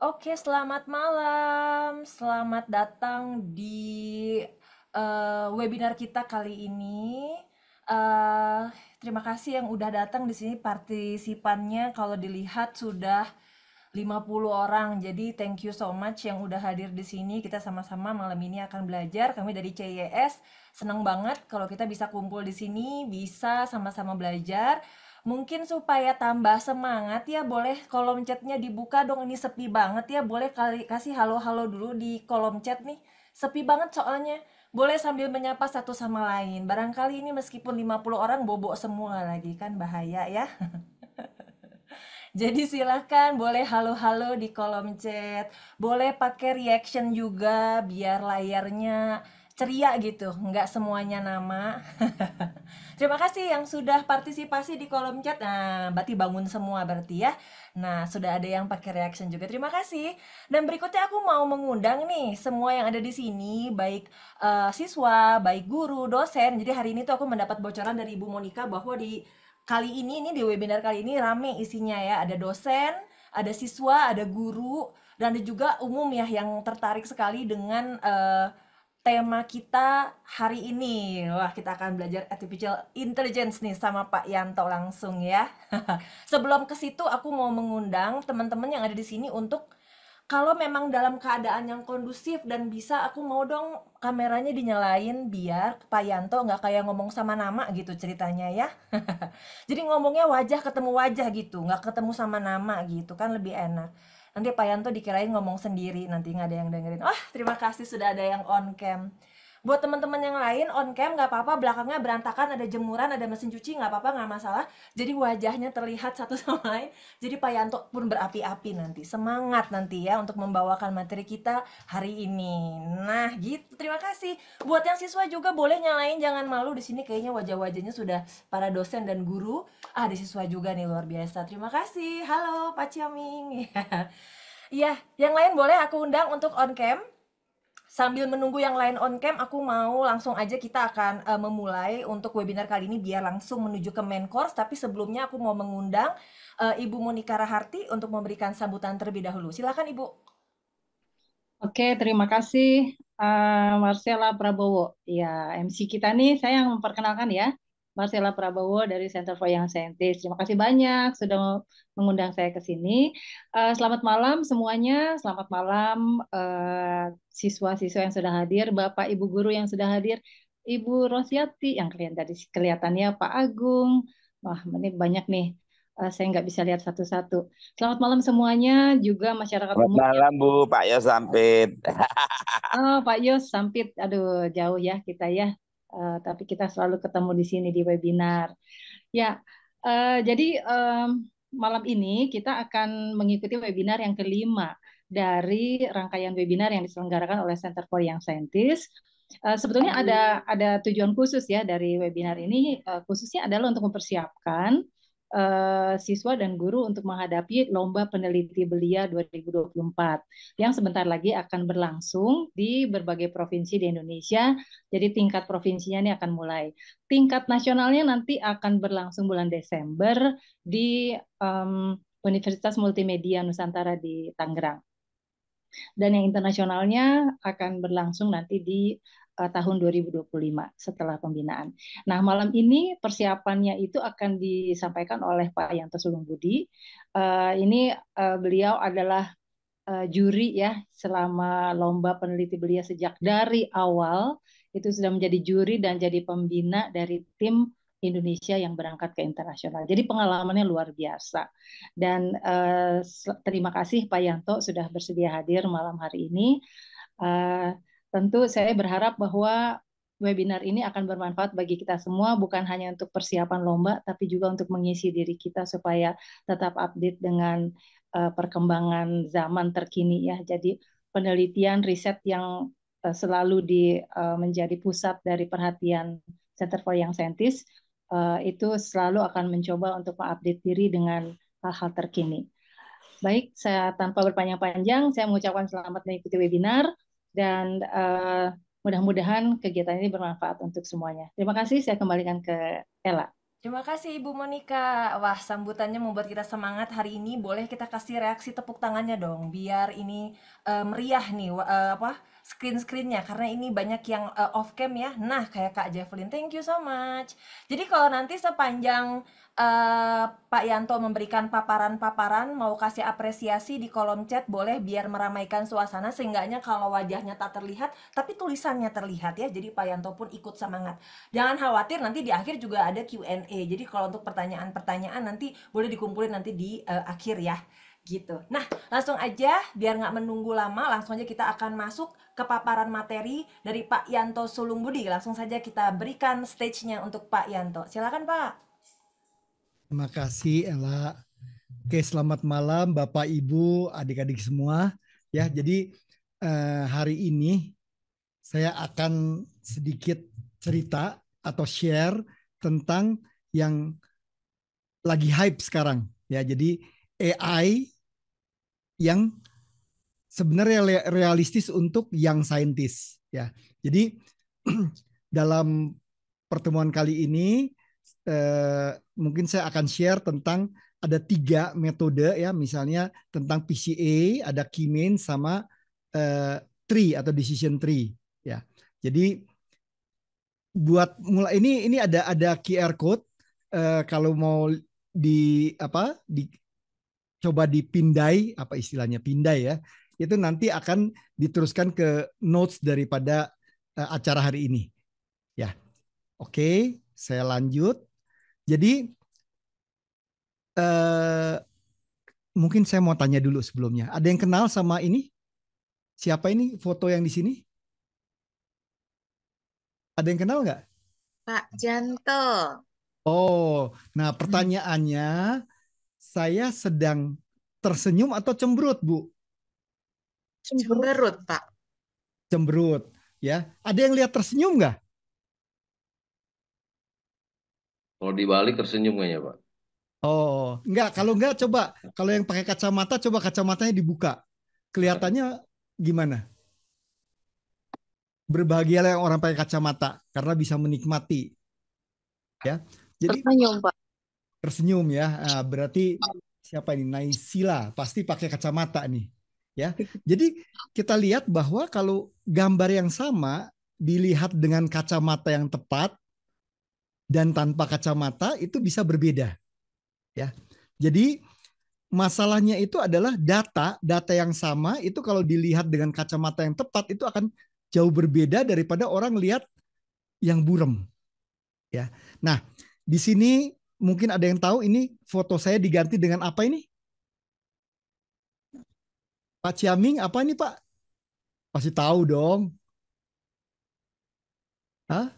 Oke, selamat malam. Selamat datang di webinar kita kali ini. Eh, Terima kasih yang udah datang di sini partisipannya. Kalau dilihat sudah 50 orang. Jadi thank you so much yang udah hadir di sini. Kita sama-sama malam ini akan belajar. Kami dari CYS senang banget kalau kita bisa kumpul di sini, bisa sama-sama belajar. Mungkin supaya tambah semangat ya boleh kolom chatnya dibuka dong, ini sepi banget ya, boleh kali kasih halo-halo dulu di kolom chat nih. Sepi banget soalnya. Boleh sambil menyapa satu sama lain. Barangkali ini meskipun 50 orang bobok semua lagi kan bahaya ya. Jadi silahkan boleh halo-halo di kolom chat. Boleh pakai reaction juga biar layarnya ceria gitu, nggak semuanya nama. Terima kasih yang sudah partisipasi di kolom chat. Nah, berarti bangun semua berarti ya. Nah, sudah ada yang pakai reaction juga. Terima kasih. Dan berikutnya aku mau mengundang nih semua yang ada di sini, baik siswa, baik guru, dosen. Jadi hari ini tuh aku mendapat bocoran dari Ibu Monica bahwa di kali ini di webinar kali ini rame isinya ya. Ada dosen, ada siswa, ada guru, dan ada juga umum ya yang tertarik sekali dengan tema kita hari ini. Wah, kita akan belajar artificial intelligence nih sama Pak Yanto langsung ya. Sebelum ke situ aku mau mengundang teman-teman yang ada di sini untuk kalau memang dalam keadaan yang kondusif dan bisa, aku mau dong kameranya dinyalain biar Pak Yanto nggak kayak ngomong sama nama gitu ceritanya ya. Jadi ngomongnya wajah ketemu wajah gitu, nggak ketemu sama nama gitu kan lebih enak. Nanti Pak Yanto dikirain ngomong sendiri, nanti nggak ada yang dengerin. Wah, terima kasih sudah ada yang on cam. Buat teman-teman yang lain on cam nggak apa-apa, belakangnya berantakan, ada jemuran, ada mesin cuci, nggak apa-apa, nggak masalah. Jadi wajahnya terlihat satu sama lain. Jadi Pak Yanto pun berapi-api nanti. Semangat nanti ya untuk membawakan materi kita hari ini. Nah, gitu. Terima kasih. Buat yang siswa juga boleh nyalain, jangan malu di sini kayaknya wajah-wajahnya sudah para dosen dan guru. Ah, ada siswa juga nih luar biasa. Terima kasih. Halo Pak Ciaming. Iya, yang lain boleh aku undang untuk on cam. Sambil menunggu yang lain on cam, aku mau langsung aja kita akan memulai untuk webinar kali ini biar langsung menuju ke main course. Tapi sebelumnya aku mau mengundang Ibu Monika Raharti untuk memberikan sambutan terlebih dahulu. Silakan Ibu. Oke, terima kasih Marcella Prabowo. Ya, MC kita nih, saya yang memperkenalkan ya, Marcella Prabowo dari Center for Young Scientists. Terima kasih banyak sudah mengundang saya ke sini. Selamat malam semuanya, selamat malam siswa-siswa yang sudah hadir, Bapak Ibu guru yang sudah hadir, Ibu Rosyati yang kelihatannya Pak Agung. Wah, ini banyak nih. Saya nggak bisa lihat satu-satu. Selamat malam semuanya, juga masyarakat Selamat umum. malam Bu, Pak Yos Sampit. Oh, Pak Yos, Sampit, aduh jauh ya kita ya. Tapi kita selalu ketemu di sini di webinar. Ya, jadi malam ini kita akan mengikuti webinar yang kelima dari rangkaian webinar yang diselenggarakan oleh Center for Young Scientists. Sebetulnya ada tujuan khusus ya dari webinar ini, khususnya adalah untuk mempersiapkan siswa dan guru untuk menghadapi Lomba Peneliti Belia 2024 yang sebentar lagi akan berlangsung di berbagai provinsi di Indonesia. Jadi tingkat provinsinya ini akan mulai. Tingkat nasionalnya nanti akan berlangsung bulan Desember di Universitas Multimedia Nusantara di Tangerang. Dan yang internasionalnya akan berlangsung nanti di tahun 2025 setelah pembinaan. Nah, malam ini persiapannya itu akan disampaikan oleh Pak Yanto Sulungbudi. Beliau adalah juri ya selama lomba peneliti belia sejak dari awal itu sudah menjadi juri dan jadi pembina dari tim Indonesia yang berangkat ke internasional. Jadi pengalamannya luar biasa. Dan terima kasih Pak Yanto sudah bersedia hadir malam hari ini. Uh, Tentu saya berharap bahwa webinar ini akan bermanfaat bagi kita semua, bukan hanya untuk persiapan lomba, tapi juga untuk mengisi diri kita supaya tetap update dengan perkembangan zaman terkini ya. Jadi penelitian riset yang menjadi pusat dari perhatian Center for Young Scientists itu selalu akan mencoba untuk mengupdate diri dengan hal-hal terkini. Baik, saya tanpa berpanjang-panjang, saya mengucapkan selamat mengikuti webinar dan mudah-mudahan kegiatan ini bermanfaat untuk semuanya. Terima kasih, saya kembalikan ke Ella. Terima kasih Ibu Monica. Wah, sambutannya membuat kita semangat hari ini. Boleh kita kasih reaksi tepuk tangannya dong, biar ini meriah nih, screen-screennya. Karena ini banyak yang off cam ya. Nah, kayak Kak Javelin, thank you so much. Jadi kalau nanti sepanjang Pak Yanto memberikan paparan-paparan, mau kasih apresiasi di kolom chat, boleh biar meramaikan suasana. Seenggaknya kalau wajahnya tak terlihat, tapi tulisannya terlihat ya. Jadi Pak Yanto pun ikut semangat. Jangan khawatir, nanti di akhir juga ada Q&A. Jadi kalau untuk pertanyaan-pertanyaan nanti boleh dikumpulin nanti di akhir ya. Gitu. Nah, langsung aja biar nggak menunggu lama, langsung aja kita akan masuk ke paparan materi dari Pak Yanto Sulungbudi. Langsung saja kita berikan stage-nya untuk Pak Yanto. Silakan Pak. Terima kasih Ella. Oke, selamat malam Bapak Ibu, adik-adik semua. Ya, jadi hari ini saya akan sedikit cerita atau share tentang yang lagi hype sekarang. Ya, jadi AI yang sebenarnya realistis untuk young scientist. Ya, jadi dalam pertemuan kali ini mungkin saya akan share tentang ada 3 metode ya, misalnya tentang PCA, ada key main sama tree atau decision tree ya. Jadi buat mulai ini ada QR code, kalau mau di coba dipindai, apa istilahnya pindai ya, itu nanti akan diteruskan ke notes daripada acara hari ini ya. Oke, saya lanjut. Jadi mungkin saya mau tanya dulu sebelumnya. Ada yang kenal sama ini? Siapa ini foto yang di sini? Ada yang kenal nggak? Pak Janto. Oh, nah pertanyaannya, saya sedang tersenyum atau cemberut, Bu? Cemberut, Pak. Cemberut, ya. Ada yang lihat tersenyum nggak? Kalau dibalik tersenyum kayaknya, Pak. Oh, enggak. Kalau enggak, coba. Kalau yang pakai kacamata, coba kacamatanya dibuka. Kelihatannya gimana? Berbahagialah yang orang pakai kacamata karena bisa menikmati. Ya, jadi Tersenyum, Pak. tersenyum ya. Nah, berarti siapa ini? Naisila pasti pakai kacamata nih. Ya, jadi kita lihat bahwa kalau gambar yang sama dilihat dengan kacamata yang tepat dan tanpa kacamata itu bisa berbeda. Ya, jadi masalahnya itu adalah data yang sama itu kalau dilihat dengan kacamata yang tepat itu akan jauh berbeda daripada orang lihat yang buram. Ya, nah di sini mungkin ada yang tahu ini foto saya diganti dengan apa ini? Pak Ciaming, apa ini Pak? Pasti tahu dong. Hah?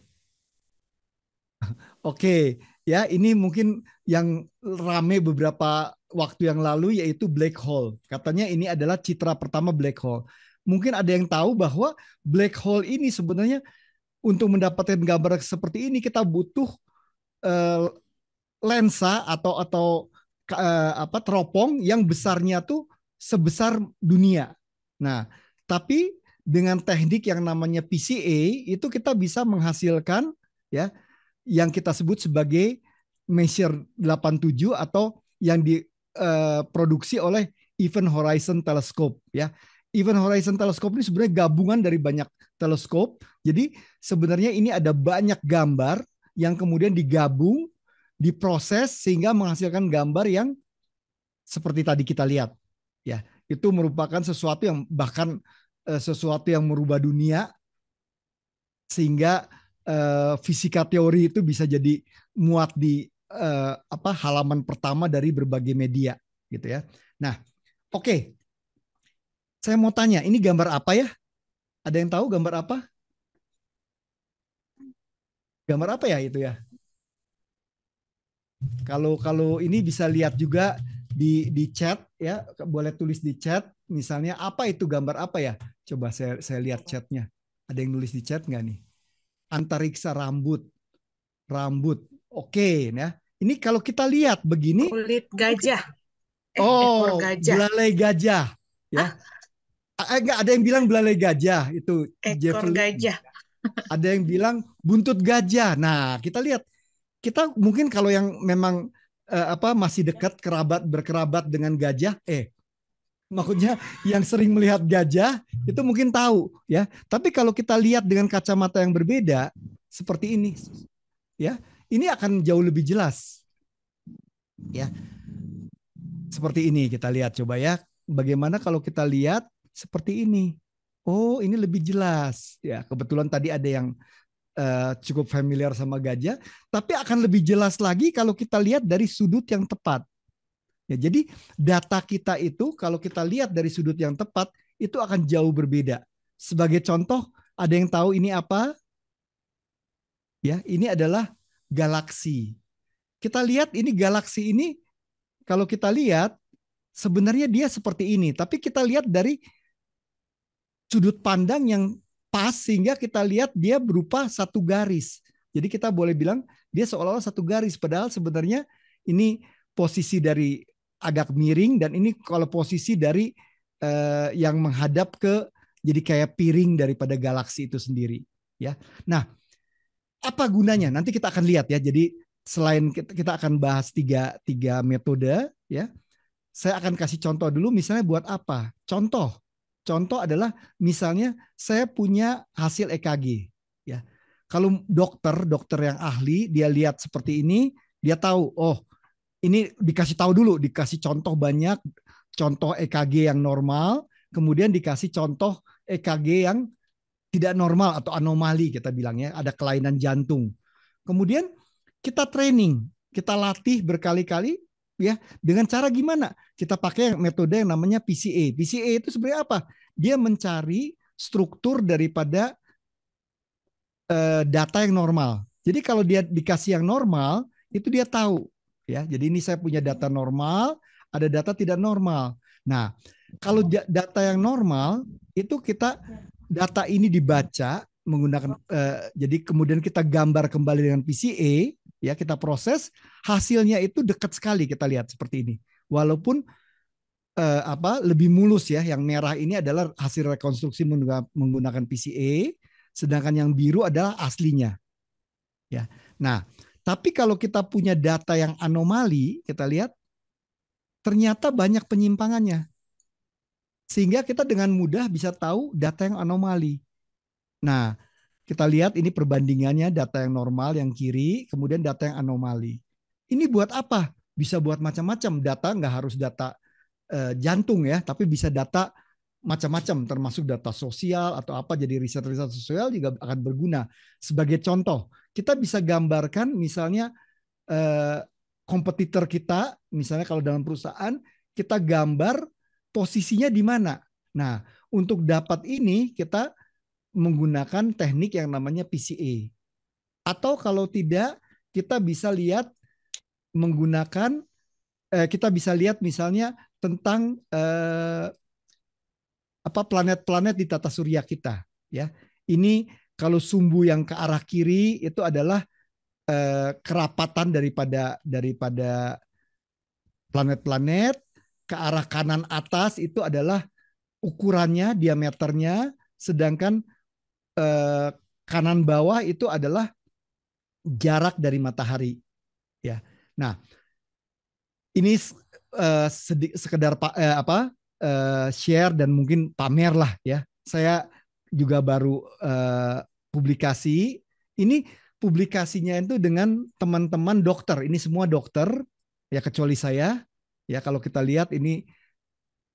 Oke, ya ini mungkin yang rame beberapa waktu yang lalu yaitu black hole. Katanya ini adalah citra pertama black hole. Mungkin ada yang tahu bahwa black hole ini sebenarnya untuk mendapatkan gambar seperti ini kita butuh uh, lensa atau teropong yang besarnya tuh sebesar dunia. Nah, tapi dengan teknik yang namanya PCA itu kita bisa menghasilkan ya yang kita sebut sebagai Messier 87 atau yang diproduksi oleh Event Horizon Telescope ya. Event Horizon Telescope ini sebenarnya gabungan dari banyak teleskop. Jadi sebenarnya ini ada banyak gambar yang kemudian digabung, diproses sehingga menghasilkan gambar yang seperti tadi kita lihat. Ya, itu merupakan sesuatu yang bahkan sesuatu yang merubah dunia sehingga fisika teori itu bisa jadi muat di halaman pertama dari berbagai media gitu ya. Nah, oke. Saya mau tanya, ini gambar apa ya? Ada yang tahu gambar apa? Gambar apa ya itu ya? Kalau ini bisa lihat juga di chat ya, boleh tulis di chat misalnya apa itu gambar apa ya? Coba saya lihat chatnya. Ada yang nulis di chat nggak nih? Antariksa rambut. Oke, ya. Ini kalau kita lihat begini. Kulit gajah. Oh, gajah. belalai gajah. Ya. Enggak, ada yang bilang belalai gajah itu ekor gajah. Ada yang bilang buntut gajah. Nah, kita lihat kita mungkin kalau yang memang masih dekat berkerabat dengan gajah, maksudnya yang sering melihat gajah itu mungkin tahu ya. Tapi kalau kita lihat dengan kacamata yang berbeda seperti ini, ya, ini akan jauh lebih jelas, ya. Seperti ini kita lihat coba ya. Bagaimana kalau kita lihat seperti ini? Oh, ini lebih jelas, ya. Kebetulan tadi ada yang cukup familiar sama gajah, tapi akan lebih jelas lagi kalau kita lihat dari sudut yang tepat. Ya, jadi data kita itu kalau kita lihat dari sudut yang tepat itu akan jauh berbeda. Sebagai contoh, ada yang tahu ini apa? Ya, ini adalah galaksi. Kita lihat ini galaksi ini, kalau kita lihat sebenarnya dia seperti ini, tapi kita lihat dari sudut pandang yang pas sehingga kita lihat dia berupa satu garis. Jadi kita boleh bilang dia seolah-olah satu garis, padahal sebenarnya ini posisi dari agak miring dan ini kalau posisi dari yang menghadap ke jadi kayak piring daripada galaksi itu sendiri, ya. Nah, apa gunanya? Nanti kita akan lihat ya. Jadi selain kita akan bahas tiga metode, ya. Saya akan kasih contoh dulu. Misalnya buat apa? Contoh adalah misalnya saya punya hasil EKG, ya. Kalau dokter yang ahli dia lihat seperti ini, dia tahu, oh ini dikasih tahu dulu, dikasih contoh banyak, contoh EKG yang normal, kemudian dikasih contoh EKG yang tidak normal atau anomali kita bilangnya, ada kelainan jantung. Kemudian kita training, kita latih berkali-kali, ya, dengan cara gimana? Kita pakai metode yang namanya PCA. PCA itu sebenarnya apa? Dia mencari struktur daripada data yang normal. Jadi kalau dia dikasih yang normal, itu dia tahu. Ya, jadi ini saya punya data normal, ada data tidak normal. Nah, kalau data yang normal itu data ini dibaca menggunakan jadi kemudian kita gambar kembali dengan PCA, ya, kita proses, hasilnya itu dekat sekali kita lihat seperti ini. Walaupun lebih mulus ya, yang merah ini adalah hasil rekonstruksi menggunakan PCA, sedangkan yang biru adalah aslinya. Ya. Nah, tapi kalau kita punya data yang anomali, kita lihat ternyata banyak penyimpangannya. Sehingga kita dengan mudah bisa tahu data yang anomali. Nah, kita lihat ini perbandingannya data yang normal yang kiri, kemudian data yang anomali. Ini buat apa? Bisa buat macam-macam. Data nggak harus data jantung ya, tapi bisa data macam-macam, termasuk data sosial atau apa. Jadi riset-riset sosial juga akan berguna. Sebagai contoh, kita bisa gambarkan misalnya kompetitor kita, misalnya kalau dalam perusahaan, kita gambar posisinya di mana. Nah, untuk dapat ini kita menggunakan teknik yang namanya PCA. Atau kalau tidak, kita bisa lihat menggunakan kita bisa lihat misalnya tentang planet-planet di tata surya kita, ya. Ini kalau sumbu yang ke arah kiri itu adalah kerapatan daripada planet-planet, ke arah kanan atas itu adalah ukurannya, diameternya, sedangkan kanan bawah itu adalah jarak dari matahari, ya. Nah, ini sekedar share dan mungkin pamer lah ya. Saya juga baru publikasi. Ini publikasinya itu dengan teman-teman dokter. Ini semua dokter ya kecuali saya. Ya kalau kita lihat ini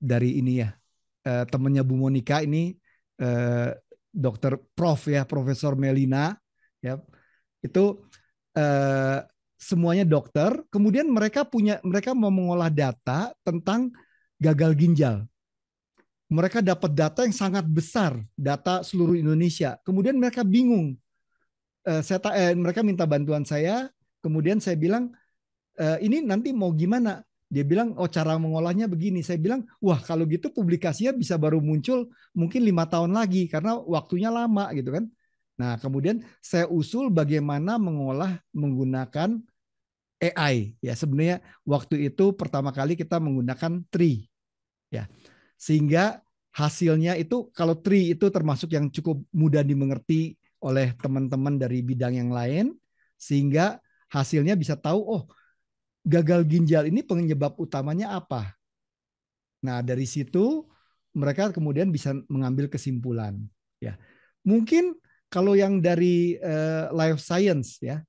dari ini ya temannya Bu Monica ini dokter Prof ya, Profesor Melina ya. Itu semuanya dokter. Kemudian mereka mau mengolah data tentang gagal ginjal. Mereka dapat data yang sangat besar, data seluruh Indonesia. Kemudian mereka bingung. Mereka minta bantuan saya. Kemudian saya bilang, ini nanti mau gimana? Dia bilang, oh cara mengolahnya begini. Saya bilang, wah kalau gitu publikasinya bisa baru muncul mungkin 5 tahun lagi karena waktunya lama gitu kan. Nah kemudian saya usul bagaimana mengolah menggunakan AI. Ya sebenarnya waktu itu pertama kali kita menggunakan tree. Ya sehingga hasilnya itu kalau tree itu termasuk yang cukup mudah dimengerti oleh teman-teman dari bidang yang lain, sehingga hasilnya bisa tahu, oh gagal ginjal ini penyebab utamanya apa. Nah dari situ mereka kemudian bisa mengambil kesimpulan. Ya, mungkin kalau yang dari life science ya,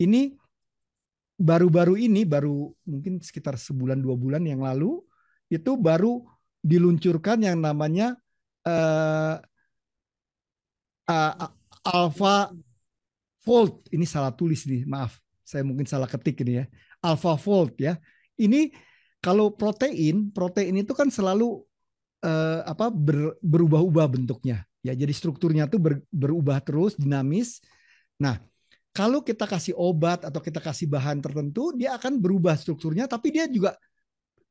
ini baru-baru ini, baru mungkin sekitar sebulan 2 bulan yang lalu, itu baru diluncurkan yang namanya uh, Alpha Fold. Ini salah tulis nih, maaf. Saya mungkin salah ketik ini ya. Alpha Fold ya. Ini kalau protein itu kan selalu berubah-ubah bentuknya. Ya, jadi strukturnya tuh berubah terus, dinamis. Nah, kalau kita kasih obat atau kita kasih bahan tertentu, dia akan berubah strukturnya, tapi dia juga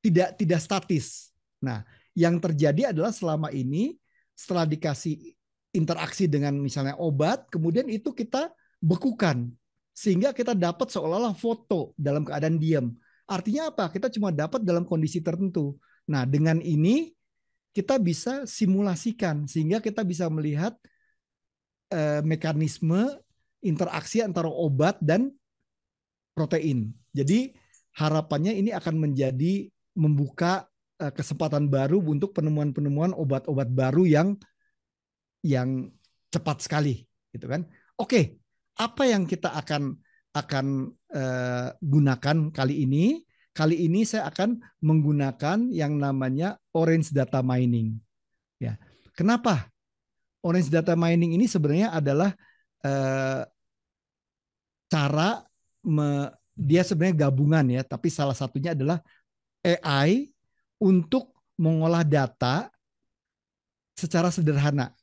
tidak statis. Nah, yang terjadi adalah selama ini setelah dikasih interaksi dengan misalnya obat, kemudian itu kita bekukan sehingga kita dapat seolah-olah foto dalam keadaan diam. Artinya apa? Kita cuma dapat dalam kondisi tertentu. Nah, dengan ini kita bisa simulasikan sehingga kita bisa melihat mekanisme interaksi antara obat dan protein. Jadi harapannya ini akan menjadi membuka kesempatan baru untuk penemuan-penemuan obat-obat baru yang cepat sekali, gitu kan? Oke, apa yang kita akan gunakan kali ini? Kali ini saya akan menggunakan yang namanya Orange Data Mining. Ya, kenapa? Orange Data Mining ini sebenarnya adalah cara dia sebenarnya gabungan ya, tapi salah satunya adalah AI untuk mengolah data secara sederhana.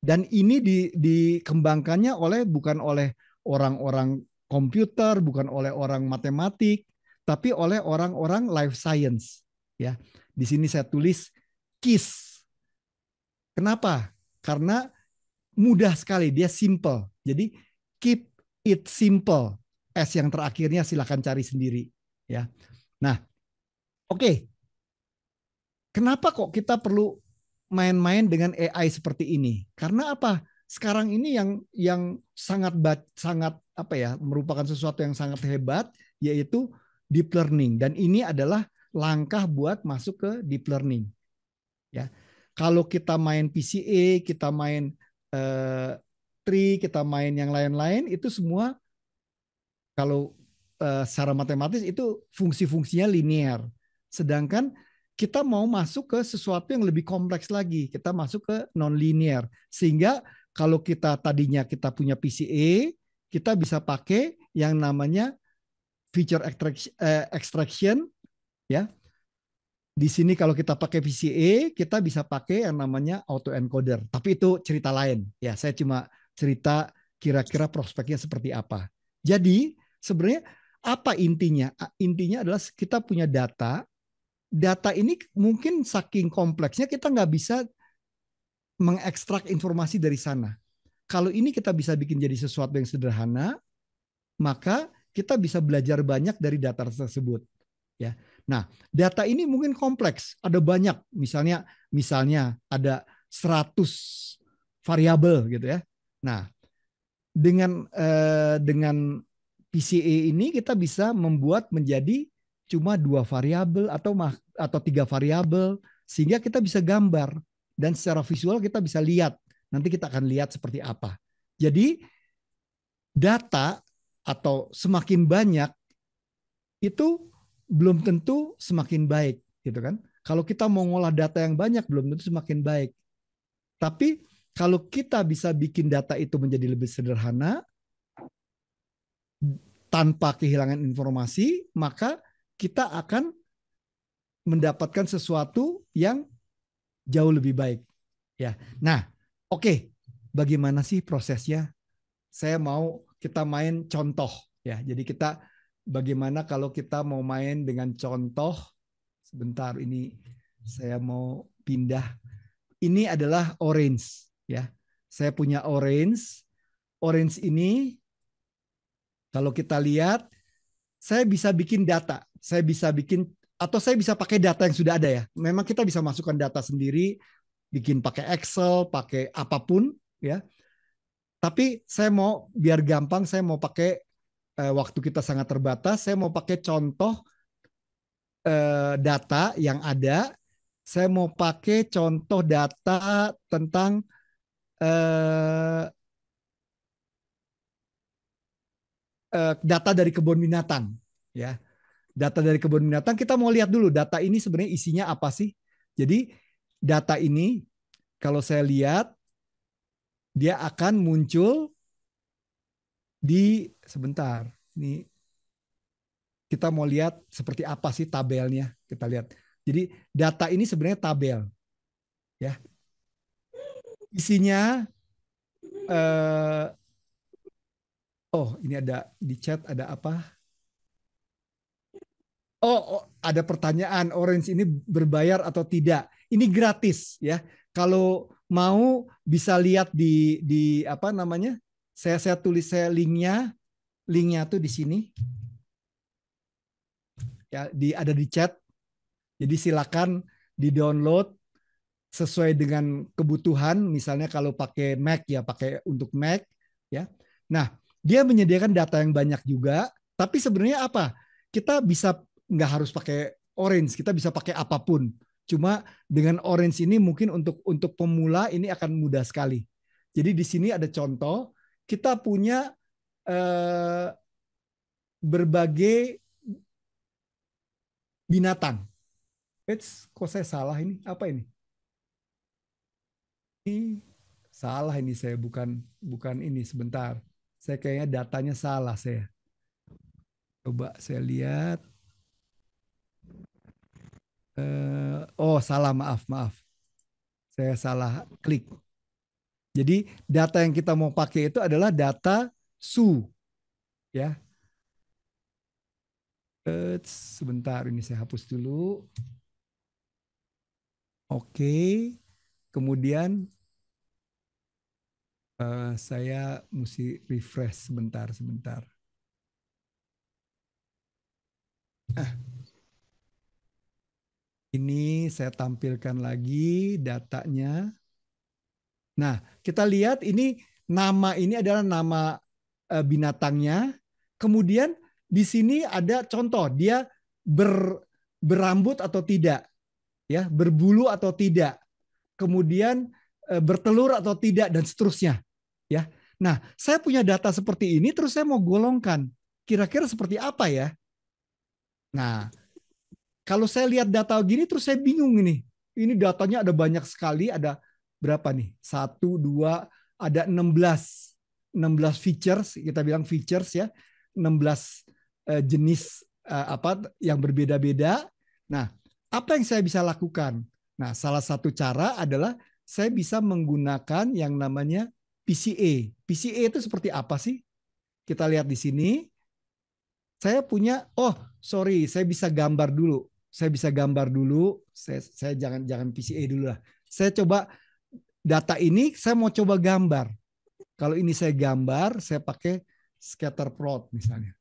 Dan ini dikembangkannya bukan oleh orang-orang komputer, bukan oleh orang matematik, tapi oleh orang-orang life science. Ya, di sini saya tulis KISS. Kenapa? Karena mudah sekali, dia simple. Jadi keep it simple. S yang terakhirnya silakan cari sendiri. Ya, nah, oke. Kenapa kok kita perlu main-main dengan AI seperti ini? Karena apa? Sekarang ini yang sangat apa ya, merupakan sesuatu yang sangat hebat, yaitu deep learning, dan ini adalah langkah buat masuk ke deep learning. Ya, kalau kita main PCA, kita main tree, kita main yang lain-lain, itu semua kalau secara matematis itu fungsi-fungsinya linear. Sedangkan kita mau masuk ke sesuatu yang lebih kompleks lagi. Kita masuk ke non-linear. Sehingga kalau kita tadinya kita punya PCA, kita bisa pakai yang namanya feature extraction. Ya. Di sini kalau kita pakai PCA, kita bisa pakai yang namanya autoencoder. Tapi itu cerita lain. Ya, saya cuma cerita kira-kira prospeknya seperti apa. Jadi sebenarnya apa intinya? Intinya adalah kita punya data. Data ini mungkin saking kompleksnya kita nggak bisa mengekstrak informasi dari sana. Kalau ini kita bisa bikin jadi sesuatu yang sederhana, maka kita bisa belajar banyak dari data tersebut. Ya. Nah, data ini mungkin kompleks, ada banyak, misalnya ada 100 variabel gitu ya. Nah, dengan PCA ini kita bisa membuat menjadi cuma 2 variabel atau 3 variabel sehingga kita bisa gambar dan secara visual kita bisa lihat. Nanti kita akan lihat seperti apa. Jadi data atau semakin banyak itu belum tentu semakin baik, gitu kan? Kalau kita mau ngolah data yang banyak belum tentu semakin baik. Tapi kalau kita bisa bikin data itu menjadi lebih sederhana tanpa kehilangan informasi, maka kita akan mendapatkan sesuatu yang jauh lebih baik. Ya. Nah, oke. Bagaimana sih prosesnya? Saya mau kita main contoh ya. Jadi kita bagaimana kalau kita mau main dengan contoh. Sebentar, ini saya mau pindah. Ini adalah orange ya. Saya punya orange. Orange ini kalau kita lihat, saya bisa bikin data. Saya bisa bikin atau saya bisa pakai data yang sudah ada ya. Memang kita bisa masukkan data sendiri, bikin pakai Excel, pakai apapun ya. Tapi saya mau biar gampang, saya mau pakai waktu kita sangat terbatas, saya mau pakai contoh data yang ada. Saya mau pakai contoh data tentang data dari kebun binatang, ya. Data dari kebun binatang, kita mau lihat dulu data ini sebenarnya isinya apa sih. Jadi data ini kalau saya lihat dia akan muncul di sebentar. Ini kita mau lihat seperti apa sih tabelnya. Kita lihat. Jadi data ini sebenarnya tabel, ya. Isinya ini ada di chat ada apa? Ada pertanyaan, Orange ini berbayar atau tidak? Ini gratis, ya. Kalau mau bisa lihat di apa namanya? Saya tulis linknya tuh di sini. Ya, ada di chat. Jadi silakan di-download sesuai dengan kebutuhan. Misalnya kalau pakai Mac ya pakai untuk Mac, ya. Nah, dia menyediakan data yang banyak juga, tapi sebenarnya apa? Kita bisa nggak harus pakai Orange, kita bisa pakai apapun. Cuma dengan Orange ini mungkin untuk pemula ini akan mudah sekali. Jadi di sini ada contoh, kita punya berbagai binatang. Kok saya salah ini? Apa ini? Ini salah ini saya bukan ini sebentar. Saya kayaknya datanya salah saya. Coba saya lihat. Salah, maaf. Saya salah klik. Jadi data yang kita mau pakai itu adalah data SU, ya. Sebentar ini saya hapus dulu. Oke. Kemudian saya mesti refresh sebentar. Ini saya tampilkan lagi datanya. Nah, kita lihat ini nama ini adalah nama binatangnya. Kemudian di sini ada contoh dia berambut atau tidak, ya, berbulu atau tidak. Kemudian bertelur atau tidak dan seterusnya, ya. Nah, saya punya data seperti ini terus saya mau golongkan. Kira-kira seperti apa ya? Nah, kalau saya lihat data gini terus saya bingung ini. Ini datanya ada banyak sekali, ada berapa nih? 1, 2, ada 16 features, kita bilang features ya. 16 jenis apa yang berbeda-beda. Nah, apa yang saya bisa lakukan? Nah, salah satu cara adalah saya bisa menggunakan yang namanya PCA. PCA itu seperti apa sih? Kita lihat di sini. Saya punya, saya bisa gambar dulu. Saya jangan PCA dulu lah. Saya coba data ini, saya mau coba gambar. Kalau ini saya gambar, saya pakai scatter plot misalnya.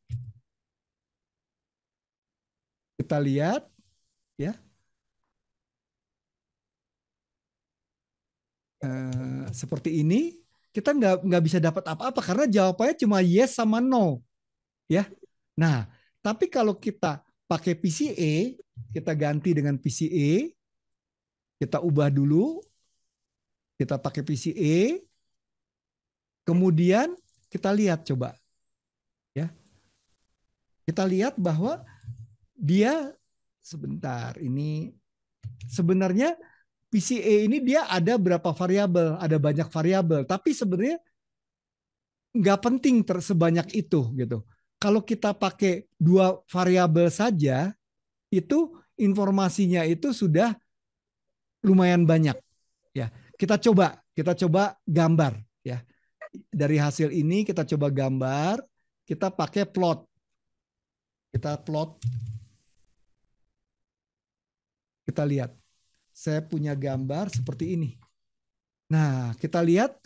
Kita lihat, ya. Seperti ini, kita nggak bisa dapat apa-apa karena jawabannya cuma yes sama no, ya. Nah, tapi kalau kita pakai PCA, kita ganti dengan PCA, kita ubah dulu, kita pakai PCA, kemudian kita lihat coba, ya. Kita lihat bahwa dia sebentar ini sebenarnya PCA ini dia ada berapa variabel, ada banyak variabel, tapi sebenarnya nggak penting sebanyak itu gitu. Kalau kita pakai 2 variabel saja, itu informasinya itu sudah lumayan banyak. Ya, kita coba gambar. Ya, dari hasil ini kita coba gambar, kita pakai plot. Kita plot. Kita lihat. Saya punya gambar seperti ini. Nah, kita lihat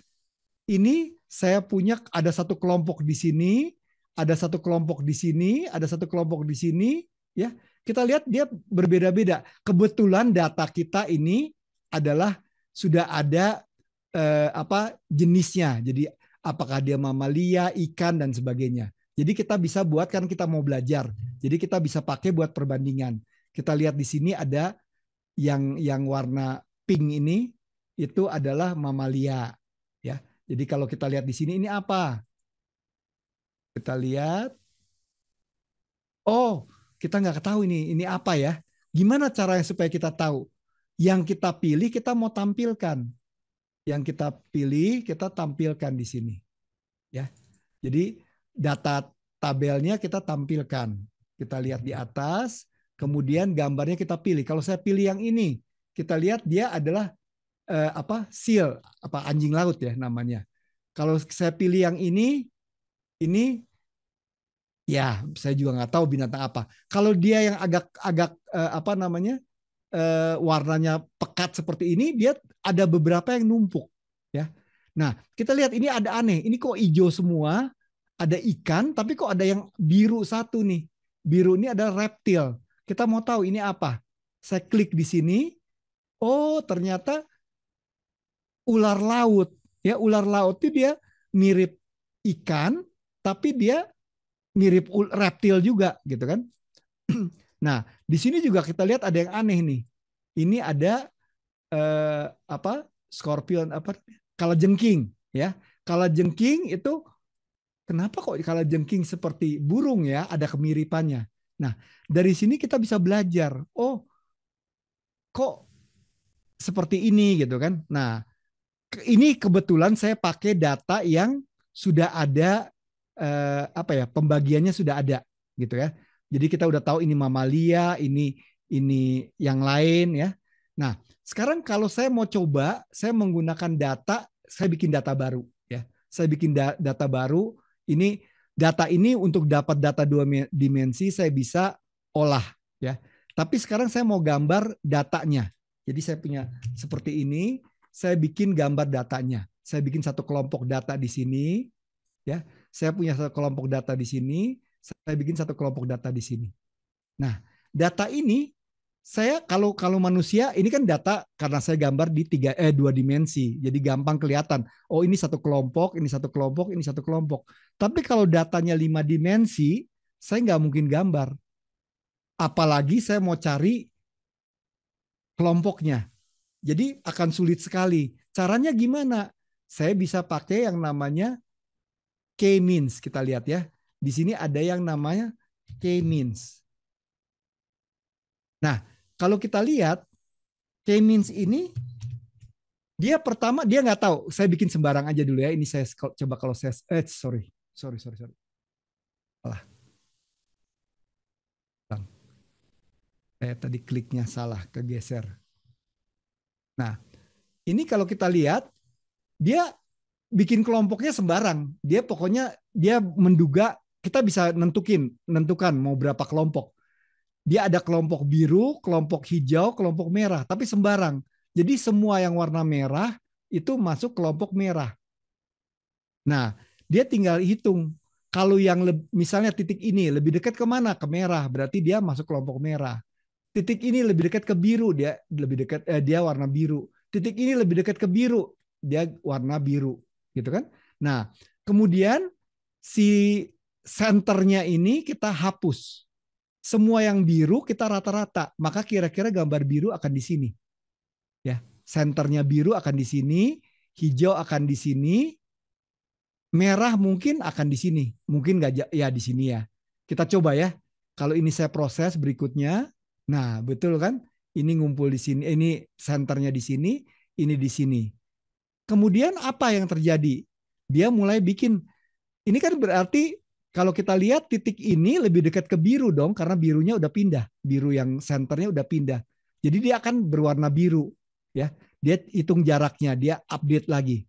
ini saya punya ada satu kelompok di sini, ada satu kelompok di sini, ada satu kelompok di sini, ya. Kita lihat dia berbeda-beda. Kebetulan data kita ini adalah sudah ada jenisnya. Jadi apakah dia mamalia, ikan dan sebagainya. Jadi kita bisa buat kan kita mau belajar. Jadi kita bisa pakai buat perbandingan. Kita lihat di sini ada yang warna pink ini itu adalah mamalia ya. Jadi kalau kita lihat di sini ini apa? Kita lihat. Oh, kita nggak tahu ini apa ya? Gimana caranya supaya kita tahu? Yang kita pilih kita mau tampilkan. Yang kita pilih kita tampilkan di sini. Ya. Jadi data tabelnya kita tampilkan. Kita lihat di atas, kemudian gambarnya kita pilih. Kalau saya pilih yang ini, kita lihat dia adalah seal, anjing laut ya namanya. Kalau saya pilih yang ini ya saya juga nggak tahu binatang apa. Kalau dia yang agak warnanya pekat seperti ini, dia ada beberapa yang numpuk ya. Nah, kita lihat ini ada aneh. Ini kok hijau semua, ada ikan, tapi kok ada yang biru satu nih. Biru ini ada reptil. Kita mau tahu ini apa. Saya klik di sini. Oh, ternyata ular laut. Ya, ular laut itu dia mirip ikan, tapi dia mirip reptil juga, gitu kan? Nah, di sini juga kita lihat ada yang aneh nih. Ini ada scorpion kalajengking ya. Kalajengking itu kenapa kok kalajengking seperti burung ya, ada kemiripannya. Nah, dari sini kita bisa belajar. Oh, kok seperti ini gitu kan. Nah, ini kebetulan saya pakai data yang sudah ada pembagiannya sudah ada gitu ya. Jadi kita udah tahu ini mamalia, ini yang lain ya. Nah, sekarang kalau saya mau coba, saya menggunakan data, saya bikin data baru ya. Saya bikin data baru. Ini data ini untuk dapat data 2 dimensi saya bisa olah ya. Tapi sekarang saya mau gambar datanya. Jadi saya punya seperti ini, saya bikin gambar datanya. Saya bikin satu kelompok data di sini ya. Saya punya satu kelompok data di sini, saya bikin satu kelompok data di sini. Nah, data ini saya kalau manusia ini kan data karena saya gambar di 2 dimensi. Jadi gampang kelihatan. Oh, ini satu kelompok, ini satu kelompok, ini satu kelompok. Tapi kalau datanya 5 dimensi, saya nggak mungkin gambar. Apalagi saya mau cari kelompoknya. Jadi akan sulit sekali. Caranya gimana? Saya bisa pakai yang namanya K-means. Kita lihat ya. Di sini ada yang namanya K-means. Nah, kalau kita lihat K-means ini dia pertama dia nggak tahu. Saya bikin sembarang aja dulu ya. Ini saya coba kalau saya sorry. Salah. Tadi kliknya salah, kegeser. Nah, ini kalau kita lihat dia bikin kelompoknya sembarang. Dia pokoknya dia menduga kita bisa nentukan mau berapa kelompok. Dia ada kelompok biru, kelompok hijau, kelompok merah, tapi sembarang. Jadi semua yang warna merah itu masuk kelompok merah. Nah, dia tinggal hitung. Kalau yang misalnya titik ini lebih dekat ke mana? Ke merah, berarti dia masuk kelompok merah. Titik ini lebih dekat ke biru, dia lebih dekat dia warna biru. Titik ini lebih dekat ke biru, dia warna biru, gitu kan? Nah, kemudian si senternya ini kita hapus. Semua yang biru kita rata-rata, maka kira-kira gambar biru akan di sini. Ya, senternya biru akan di sini, hijau akan di sini, merah mungkin akan di sini. Mungkin nggak ya di sini ya. Kita coba ya. Kalau ini saya proses berikutnya. Nah, betul kan? Ini ngumpul di sini, ini senternya di sini, ini di sini. Kemudian apa yang terjadi? Dia mulai bikin, ini kan berarti kalau kita lihat titik ini lebih dekat ke biru dong, karena birunya udah pindah. Biru yang senternya udah pindah. Jadi dia akan berwarna biru. Ya, dia hitung jaraknya, dia update lagi.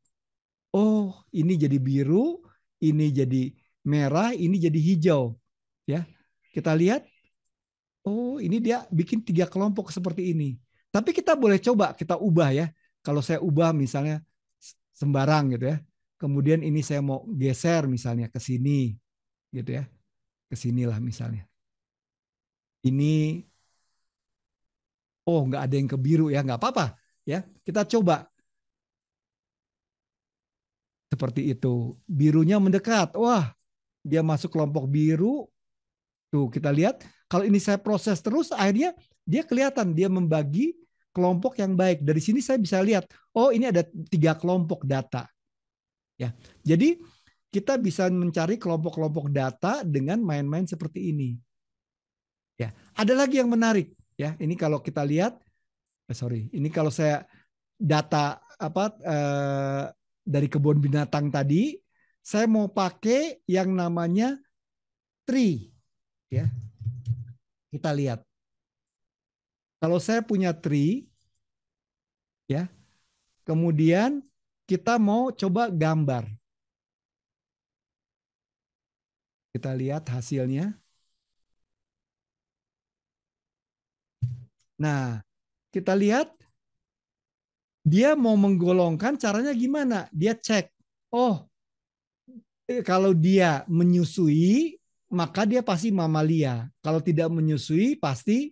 Oh, ini jadi biru, ini jadi merah, ini jadi hijau. Ya, kita lihat. Oh, ini dia bikin 3 kelompok seperti ini. Tapi kita boleh coba, kita ubah ya. Kalau saya ubah misalnya sembarang gitu ya. Kemudian ini saya mau geser misalnya ke sini gitu ya. Ke sinilah misalnya. Ini nggak ada yang ke biru ya, nggak apa-apa ya. Kita coba. Seperti itu. Birunya mendekat. Wah, dia masuk kelompok biru. Tuh kita lihat, kalau ini saya proses terus, akhirnya dia kelihatan dia membagi kelompok yang baik. Dari sini saya bisa lihat, oh ini ada 3 kelompok data. Ya, jadi kita bisa mencari kelompok-kelompok data dengan main-main seperti ini. Ya, ada lagi yang menarik. Ya, ini kalau kita lihat, ini kalau saya data dari kebun binatang tadi, saya mau pakai yang namanya tree. Ya, kita lihat. Kalau saya punya tree, ya, kemudian kita mau coba gambar. Kita lihat hasilnya. Nah, kita lihat dia mau menggolongkan caranya gimana? Dia cek, oh kalau dia menyusui, maka dia pasti mamalia. Kalau tidak menyusui, pasti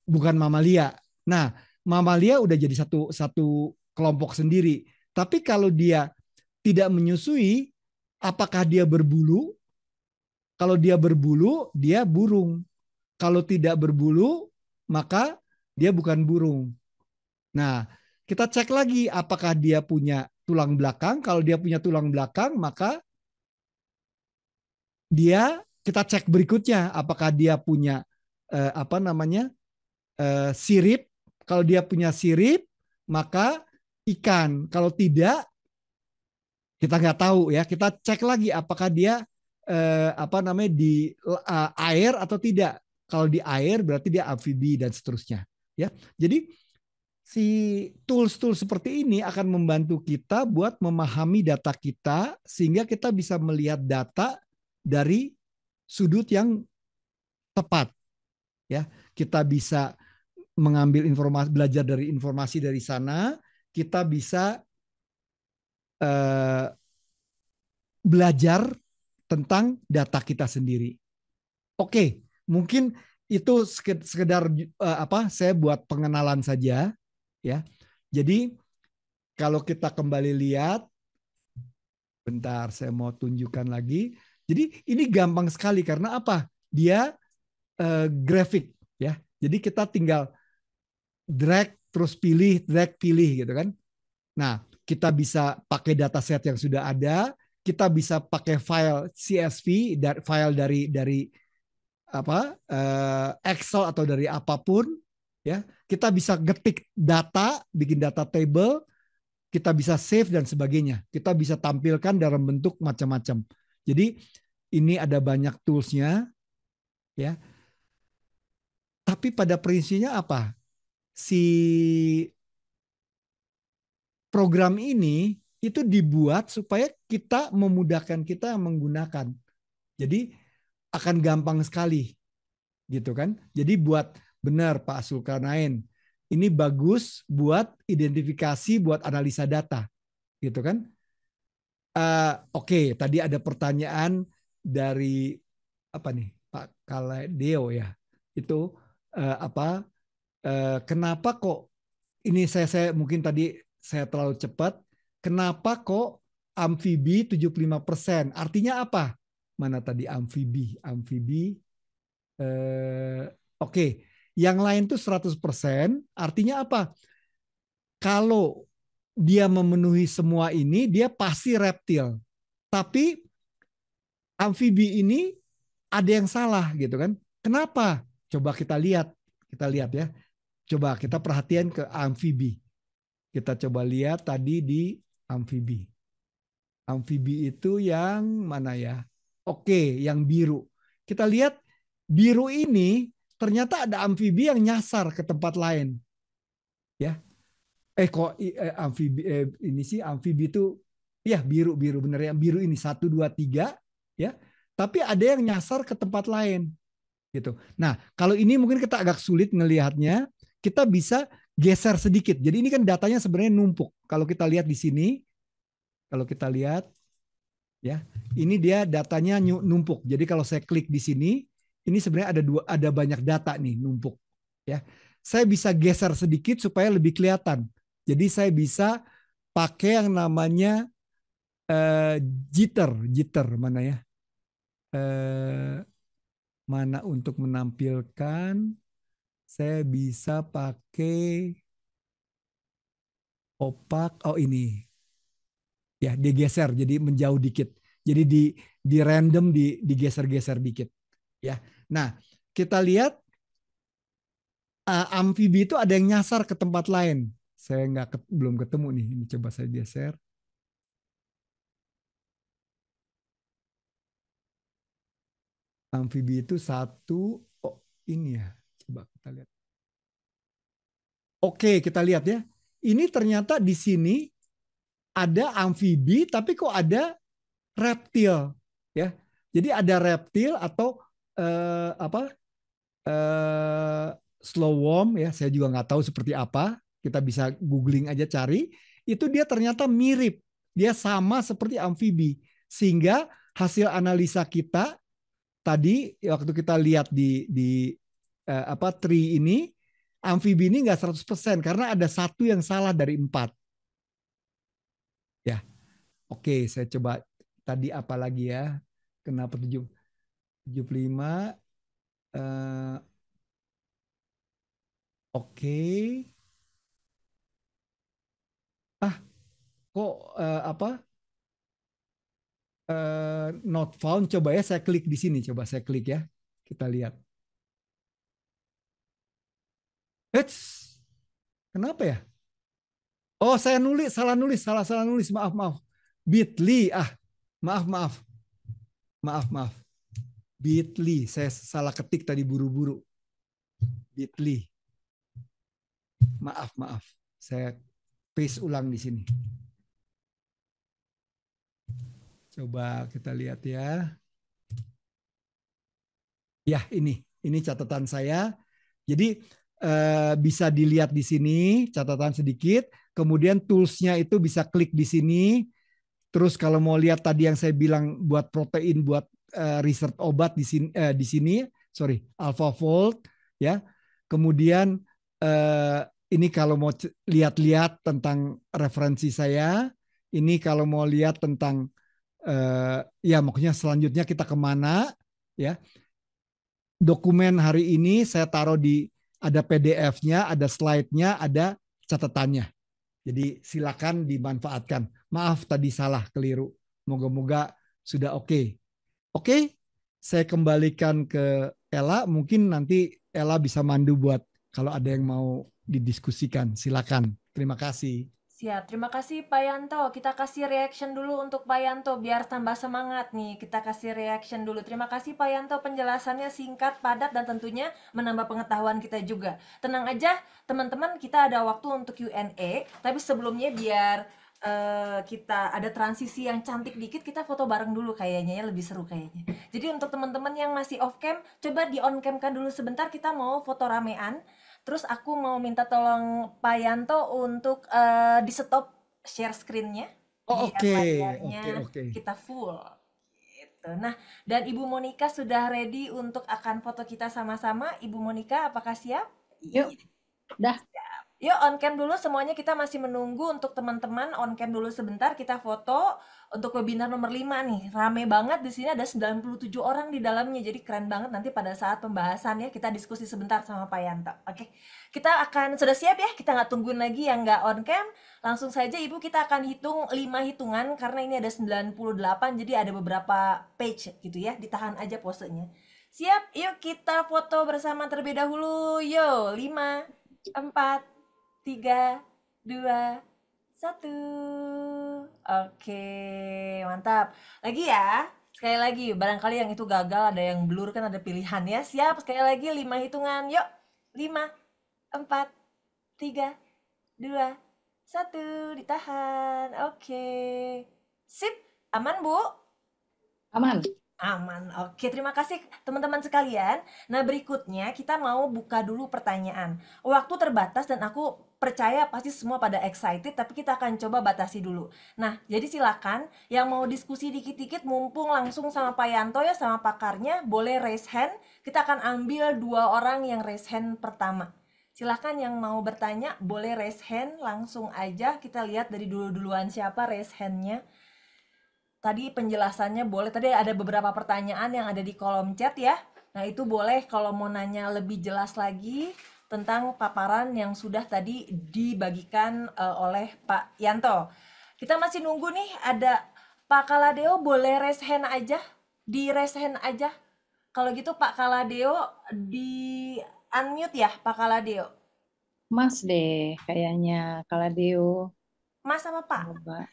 bukan mamalia. Nah, mamalia udah jadi satu kelompok sendiri. Tapi kalau dia tidak menyusui, apakah dia berbulu? Kalau dia berbulu, dia burung. Kalau tidak berbulu, maka dia bukan burung. Nah, kita cek lagi apakah dia punya tulang belakang. Kalau dia punya tulang belakang, maka kita cek berikutnya apakah dia punya sirip. Kalau dia punya sirip, maka ikan. Kalau tidak, kita nggak tahu ya. Kita cek lagi apakah dia di air atau tidak. Kalau di air berarti dia amfibi dan seterusnya. Ya, jadi si tools-tools seperti ini akan membantu kita buat memahami data kita sehingga kita bisa melihat data dari sudut yang tepat. Ya, kita bisa mengambil informasi, belajar dari informasi dari sana, kita bisa belajar tentang data kita sendiri. Oke, mungkin itu sekedar saya buat pengenalan saja, ya. Jadi kalau kita kembali lihat, bentar saya mau tunjukkan lagi. Jadi ini gampang sekali karena apa? Dia grafik, ya. Jadi kita tinggal drag terus pilih, drag pilih gitu kan. Nah, kita bisa pakai dataset yang sudah ada, kita bisa pakai file CSV, file dari Excel atau dari apapun, ya. Kita bisa getik data, bikin data table, kita bisa save dan sebagainya. Kita bisa tampilkan dalam bentuk macam-macam. Jadi ini ada banyak toolsnya, ya. Tapi pada prinsipnya apa? Si program ini itu dibuat supaya kita memudahkan kita menggunakan. Jadi akan gampang sekali, gitu kan? Jadi buat benar Pak Zulkarnain, ini bagus buat identifikasi, buat analisa data, gitu kan? Oke, tadi ada pertanyaan dari apa nih Pak Kaledeo ya, itu kenapa kok ini saya mungkin tadi saya terlalu cepat. Kenapa kok amfibi 75%? Artinya apa? Mana tadi amfibi? Oke. Yang lain tuh 100%. Artinya apa? Kalau dia memenuhi semua ini, dia pasti reptil. Tapi amfibi ini ada yang salah gitu kan? Kenapa? Coba kita lihat ya. Coba kita perhatian ke amfibi. Kita coba lihat tadi di amfibi. Amfibi itu yang mana ya? Oke, yang biru. Kita lihat biru ini ternyata ada amfibi yang nyasar ke tempat lain. Ya. Amfibi ini sih amfibi itu ya biru bener ya. Biru ini 1 2 3 ya. Tapi ada yang nyasar ke tempat lain. Gitu. Nah, kalau ini mungkin kita agak sulit ngelihatnya, kita bisa geser sedikit. Jadi ini kan datanya sebenarnya numpuk. Kalau kita lihat di sini, ya, ini dia datanya numpuk. Jadi kalau saya klik di sini, ini sebenarnya ada banyak data nih numpuk. Ya, saya bisa geser sedikit supaya lebih kelihatan. Jadi saya bisa pakai yang namanya eh, jitter mana ya? Eh, Mana untuk menampilkan? Saya bisa pakai opak. Oh ini ya, digeser jadi menjauh dikit. Jadi di random digeser-geser dikit. Ya. Nah, kita lihat amfibi itu ada yang nyasar ke tempat lain. Saya belum ketemu nih. Ini coba saya geser. Amfibi itu satu. Oh ini ya. Coba kita lihat. Oke, kita lihat ya. Ini ternyata di sini ada amfibi, tapi kok ada reptil, ya. Jadi ada reptil atau apa? Slowworm ya. Saya juga nggak tahu seperti apa. Kita bisa googling aja cari. Itu dia ternyata mirip. Dia sama seperti amfibi. Sehingga hasil analisa kita tadi waktu kita lihat di apa tree ini, amfibi ini nggak 100% karena ada satu yang salah dari 4. Ya, oke, saya coba tadi apa lagi ya? Kenapa 75? Oke. Kok apa? Not found. Coba ya saya klik di sini. Coba saya klik ya. Kita lihat. Eits, kenapa ya? Oh, saya salah nulis, salah nulis. Maaf. Bitly. Maaf. Bitly. Saya salah ketik tadi buru-buru. Bitly. Maaf. Saya paste ulang di sini. Coba kita lihat ya. Ya, ini catatan saya. Jadi bisa dilihat di sini catatan sedikit. Kemudian toolsnya itu bisa klik di sini. Terus kalau mau lihat tadi yang saya bilang buat protein, buat research obat di sini, sorry, AlphaFold ya. Kemudian ini kalau mau lihat-lihat tentang referensi saya, ini kalau mau lihat tentang ya maksudnya selanjutnya kita kemana ya. Dokumen hari ini saya taruh ada PDF-nya, ada slide-nya, ada catatannya. Jadi silakan dimanfaatkan. Maaf tadi salah, keliru. Moga-moga sudah oke. Oke, saya kembalikan ke Ella. Mungkin nanti Ella bisa mandu buat kalau ada yang mau didiskusikan. Silakan. Terima kasih. Siap, terima kasih Pak Yanto. Kita kasih reaction dulu untuk Pak Yanto biar tambah semangat nih. Kita kasih reaction dulu. Terima kasih Pak Yanto, penjelasannya singkat, padat, dan tentunya menambah pengetahuan kita juga. Tenang aja teman-teman, kita ada waktu untuk Q&A. Tapi sebelumnya biar kita ada transisi yang cantik dikit, kita foto bareng dulu kayaknya ya, lebih seru kayaknya. Jadi untuk teman-teman yang masih off cam, coba di on cam kan dulu sebentar, kita mau foto ramean. Terus aku mau minta tolong Pak Yanto untuk di stop share screen-nya Oh, biar oke. layarnya Oke. kita full gitu. Nah, dan Ibu Monica sudah ready untuk akan foto kita sama-sama. Ibu Monica, apakah siap? Yuk, dah. Yuk on cam dulu semuanya, kita masih menunggu untuk teman-teman on cam dulu sebentar, kita foto untuk webinar nomor 5 nih. Rame banget di sini, ada 97 orang di dalamnya. Jadi keren banget nanti pada saat pembahasan ya, kita diskusi sebentar sama Pak Yanto. Oke. Kita akan sudah siap ya? Kita nggak tungguin lagi yang nggak on cam. Langsung saja Ibu, kita akan hitung 5 hitungan karena ini ada 98, jadi ada beberapa page gitu ya. Ditahan aja posenya. Siap? Yuk kita foto bersama terlebih dahulu. Yo, 5, 4, 3, 2, 1. Oke, mantap. Lagi ya. Sekali lagi, barangkali yang itu gagal, ada yang blur kan, ada pilihan ya. Siap, sekali lagi 5 hitungan. Yuk. 5, 4, 3, 2, 1. Ditahan. Oke. Sip. Aman, Bu? Aman. Aman. Oke, terima kasih teman-teman sekalian. Nah, berikutnya kita mau buka dulu pertanyaan. Waktu terbatas dan aku percaya pasti semua pada excited, tapi kita akan coba batasi dulu. Nah, jadi silakan yang mau diskusi dikit-dikit mumpung langsung sama Pak Yanto ya, sama pakarnya, boleh raise hand. Kita akan ambil 2 orang yang raise hand pertama. Silakan yang mau bertanya boleh raise hand langsung aja. Kita lihat dari duluan siapa raise hand-nya. tadi penjelasannya boleh. Tadi ada beberapa pertanyaan yang ada di kolom chat ya. Nah, itu boleh kalau mau nanya lebih jelas lagi tentang paparan yang sudah tadi dibagikan oleh Pak Yanto. Kita masih nunggu nih, ada Pak Kaladeo, boleh raise hand aja? Di raise hand aja. Kalau gitu Pak Kaladeo di unmute ya, Pak Kaladeo. Mas deh kayaknya Kaladeo. Mas sama Pak? Coba.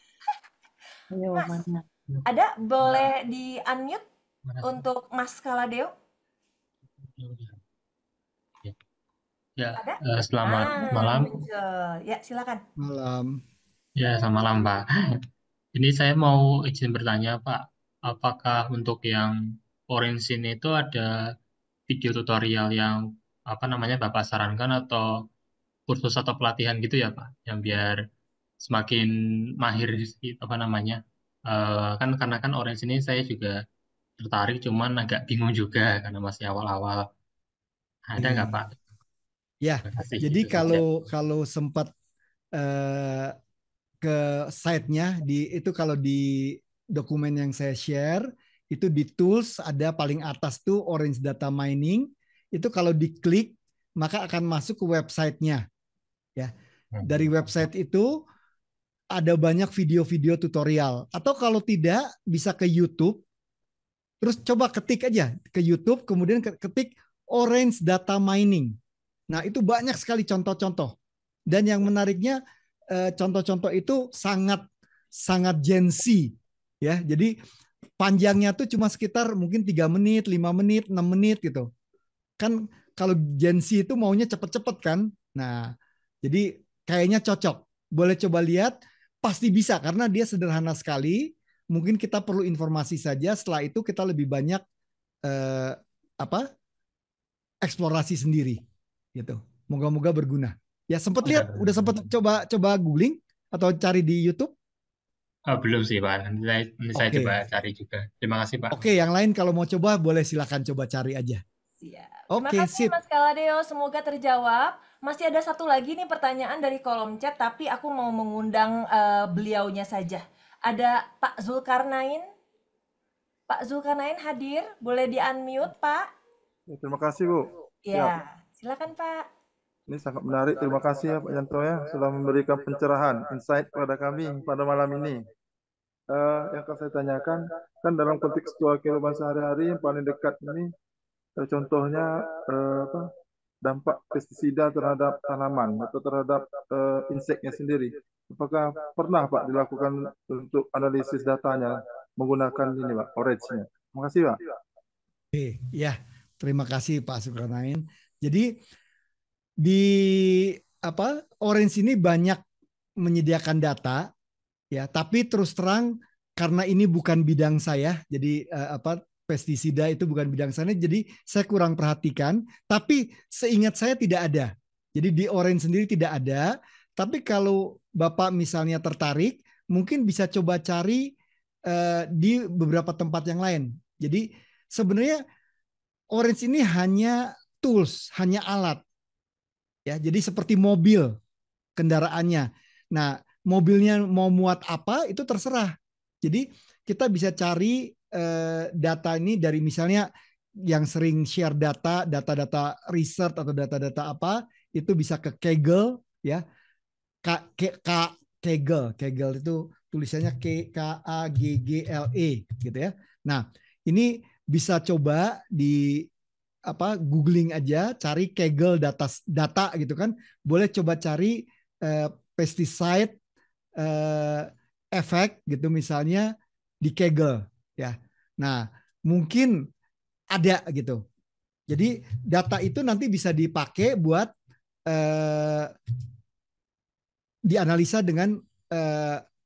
Ayo Mas, mana? ada boleh di unmute untuk Mas Kaladeo? Ya, Ada? selamat malam. Muncul. Ya, silakan. Malam. Ya, selamat malam, Pak. Ini saya mau izin bertanya, Pak. Apakah untuk yang Orange ini itu ada video tutorial yang apa namanya Bapak sarankan atau kursus atau pelatihan gitu ya, Pak? Yang biar semakin mahir apa namanya? Kan karena kan Orange ini saya juga tertarik, cuman agak bingung juga karena masih awal-awal. Ada nggak, Pak? Ya, Terima kasih. jadi Itu saja. kalau sempat eh, ke site-nya itu kalau di dokumen yang saya share itu di tools ada paling atas tuh Orange Data Mining. Itu kalau diklik maka akan masuk ke website-nya ya. Dari website itu ada banyak video-video tutorial atau kalau tidak bisa ke YouTube. Terus coba ketik aja ke YouTube kemudian ketik Orange Data Mining. Nah, itu banyak sekali contoh-contoh. Dan yang menariknya contoh-contoh itu sangat sangat Gen Z ya. Jadi panjangnya tuh cuma sekitar mungkin 3 menit, 5 menit, 6 menit gitu. Kan kalau Gen Z itu maunya cepet-cepet kan. Nah, jadi kayaknya cocok. Boleh coba lihat, pasti bisa karena dia sederhana sekali. Mungkin kita perlu informasi saja, setelah itu kita lebih banyak eh, apa? Eksplorasi sendiri gitu. Moga-moga berguna. Ya sempat lihat, udah sempat coba googling atau cari di YouTube? Belum sih, Pak. Nanti saya Oke. coba cari juga. Terima kasih, Pak. Oke, yang lain kalau mau coba boleh silakan coba cari aja. Siap. Terima Oke, kasih sip. Mas Kaladeo, semoga terjawab. Masih ada satu lagi nih pertanyaan dari kolom chat, tapi aku mau mengundang beliaunya saja. Ada Pak Zulkarnain. Pak Zulkarnain hadir, boleh di-unmute, Pak? Ya, terima kasih, Bu. Ya, silakan Pak. Ini sangat menarik. Terima kasih ya Pak Yanto ya sudah memberikan pencerahan, insight kepada kami pada malam ini. Yang akan saya tanyakan, kan dalam konteks kehidupan sehari-hari yang paling dekat ini, contohnya dampak pestisida terhadap tanaman atau terhadap inseknya sendiri. Apakah pernah Pak dilakukan untuk analisis datanya menggunakan ini Pak, Orange-nya? Terima kasih Pak. Oke, ya. Terima kasih Pak Zulkarnain. Jadi di Orange ini banyak menyediakan data ya, tapi terus terang karena ini bukan bidang saya, jadi pestisida itu bukan bidang saya, jadi saya kurang perhatikan, tapi seingat saya tidak ada. Jadi di Orange sendiri tidak ada, tapi kalau Bapak misalnya tertarik, mungkin bisa coba cari di beberapa tempat yang lain. Jadi sebenarnya Orange ini hanya tools, hanya alat. Ya, jadi seperti mobil kendaraannya. Nah, mobilnya mau muat apa itu terserah. Jadi kita bisa cari data ini dari misalnya yang sering share data-data research atau data-data apa itu bisa ke Kaggle ya. Kaggle itu tulisannya Kaggle gitu ya. Nah, ini bisa coba di googling aja, cari Kaggle data gitu kan. Boleh coba cari pesticide efek gitu misalnya di Kaggle ya. Nah, mungkin ada gitu. Jadi data itu nanti bisa dipakai buat dianalisa dengan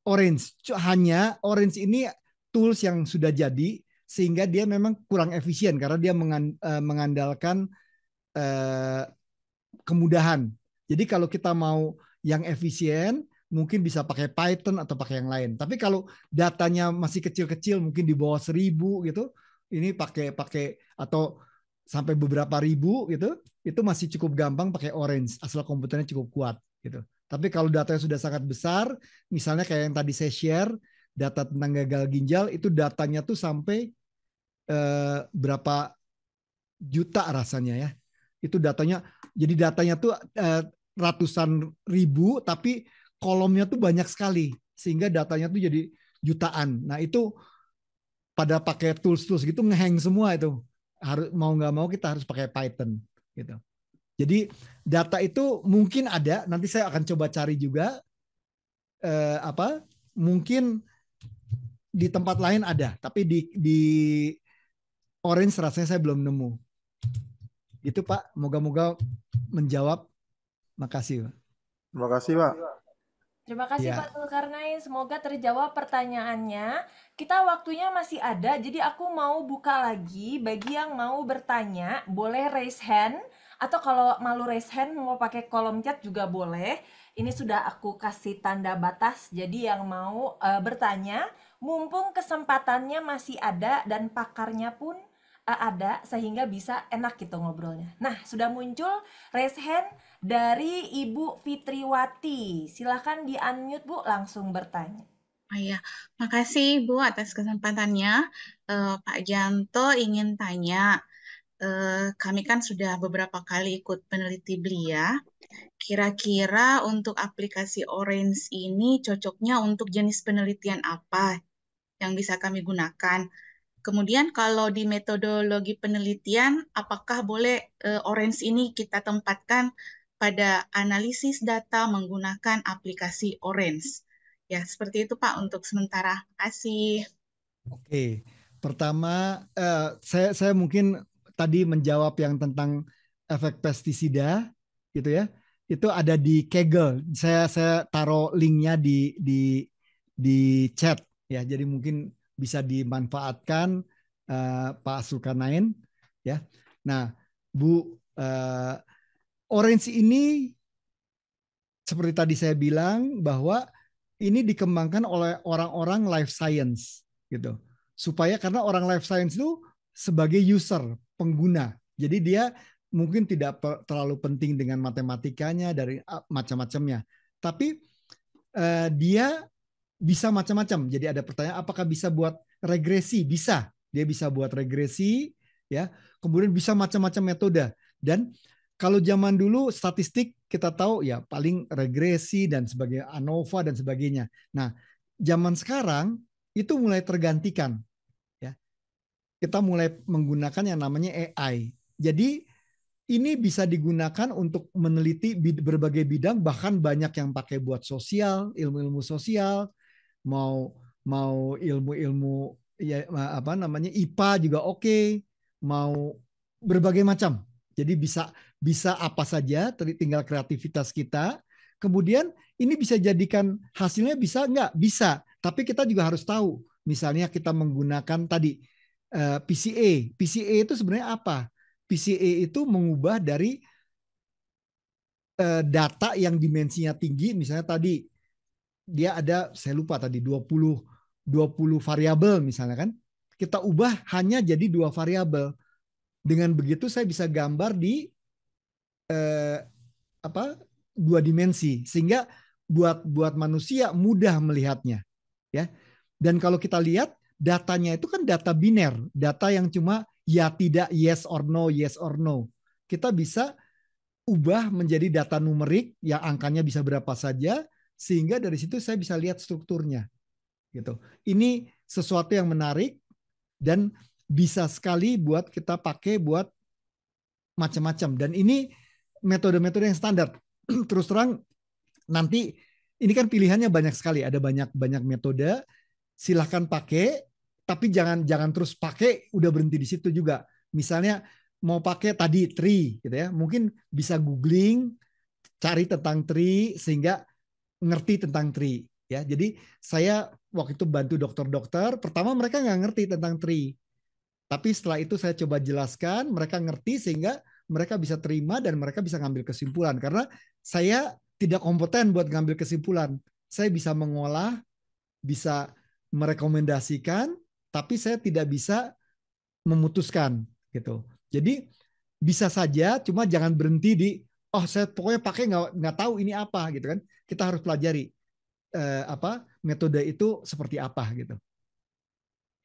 Orange. Hanya Orange ini tools yang sudah jadi sehingga dia memang kurang efisien karena dia mengandalkan kemudahan. Jadi kalau kita mau yang efisien, mungkin bisa pakai Python atau pakai yang lain. Tapi kalau datanya masih kecil-kecil, mungkin di bawah 1000 gitu, ini pakai atau sampai beberapa ribu gitu, itu masih cukup gampang pakai Orange asal komputernya cukup kuat gitu. Tapi kalau datanya sudah sangat besar, misalnya kayak yang tadi saya share data tentang gagal ginjal itu datanya tuh sampai berapa juta rasanya ya. Itu datanya, jadi datanya tuh ratusan ribu, tapi kolomnya tuh banyak sekali, sehingga datanya tuh jadi jutaan. Nah itu pada pakai tools-tools gitu ngehang semua itu. Harus mau nggak mau kita harus pakai Python gitu. Jadi data itu mungkin ada, nanti saya akan coba cari juga mungkin di tempat lain ada, tapi di Orange rasanya saya belum nemu. Itu Pak, moga-moga menjawab. Makasih Pak. Terima kasih, Pak. Terima kasih Ya. Pak Zulkarnain, semoga terjawab pertanyaannya. Kita waktunya masih ada, jadi aku mau buka lagi. Bagi yang mau bertanya, boleh raise hand. Atau kalau malu raise hand, mau pakai kolom chat juga boleh. Ini sudah aku kasih tanda batas, jadi yang mau bertanya, mumpung kesempatannya masih ada dan pakarnya pun ada, sehingga bisa enak gitu ngobrolnya. Nah, sudah muncul raise hand dari Ibu Fitriwati. Silahkan di-unmute Bu, langsung bertanya. Oh iya, makasih Bu atas kesempatannya. Pak Janto ingin tanya, kami kan sudah beberapa kali ikut peneliti belia. Kira-kira untuk aplikasi Orange ini cocoknya untuk jenis penelitian apa yang bisa kami gunakan? Kemudian kalau di metodologi penelitian, apakah boleh Orange ini kita tempatkan pada analisis data menggunakan aplikasi Orange? Ya, seperti itu Pak untuk sementara. Terima kasih. Oke, pertama saya mungkin tadi menjawab yang tentang efek pestisida gitu ya. Itu ada di Kaggle. Saya taruh linknya di chat ya. Jadi mungkin bisa dimanfaatkan Pak Zulkarnain ya. Nah, Bu, Orange ini seperti tadi saya bilang bahwa ini dikembangkan oleh orang-orang life science gitu. Supaya karena orang life science itu sebagai user, pengguna. Jadi dia mungkin tidak terlalu penting dengan matematikanya dari macam-macamnya. Tapi dia bisa macam-macam. Jadi ada pertanyaan apakah bisa buat regresi? Bisa. Dia bisa buat regresi ya. Kemudian bisa macam-macam metode. Dan kalau zaman dulu statistik kita tahu ya paling regresi dan sebagainya, ANOVA dan sebagainya. Nah, zaman sekarang itu mulai tergantikan ya. Kita mulai menggunakan yang namanya AI. Jadi ini bisa digunakan untuk meneliti berbagai bidang, bahkan banyak yang pakai buat sosial, ilmu-ilmu sosial, mau ilmu-ilmu ya apa namanya IPA juga oke, mau berbagai macam. Jadi bisa apa saja, tinggal kreativitas kita. Kemudian ini bisa jadikan hasilnya bisa nggak? Bisa. Tapi kita juga harus tahu. Misalnya kita menggunakan tadi PCA. PCA itu sebenarnya apa? PCA itu mengubah dari data yang dimensinya tinggi. Misalnya tadi dia ada, saya lupa tadi 20 variabel misalnya kan. Kita ubah hanya jadi 2 variabel. Dengan begitu saya bisa gambar di 2 dimensi sehingga buat manusia mudah melihatnya ya. Dan kalau kita lihat datanya itu kan data biner, data yang cuma ya tidak, yes or no, yes or no. Kita bisa ubah menjadi data numerik yang angkanya bisa berapa saja sehingga dari situ saya bisa lihat strukturnya gitu. Ini sesuatu yang menarik dan bisa sekali buat kita pakai buat macam-macam. Dan ini metode-metode yang standar. Terus terang nanti ini kan pilihannya banyak sekali, ada banyak metode. Silahkan pakai, tapi jangan terus pakai udah berhenti di situ juga. Misalnya mau pakai tadi tree gitu ya, mungkin bisa googling, cari tentang tree sehingga ngerti tentang tree ya. Jadi saya waktu itu bantu dokter-dokter, pertama mereka nggak ngerti tentang tree. Tapi setelah itu saya coba jelaskan, mereka ngerti sehingga mereka bisa terima dan mereka bisa ngambil kesimpulan. Karena saya tidak kompeten buat ngambil kesimpulan. Saya bisa mengolah, bisa merekomendasikan, tapi saya tidak bisa memutuskan gitu. Jadi bisa saja, cuma jangan berhenti di, oh saya pokoknya pakai nggak tahu ini apa gitu kan. Kita harus pelajari. metode itu seperti apa gitu.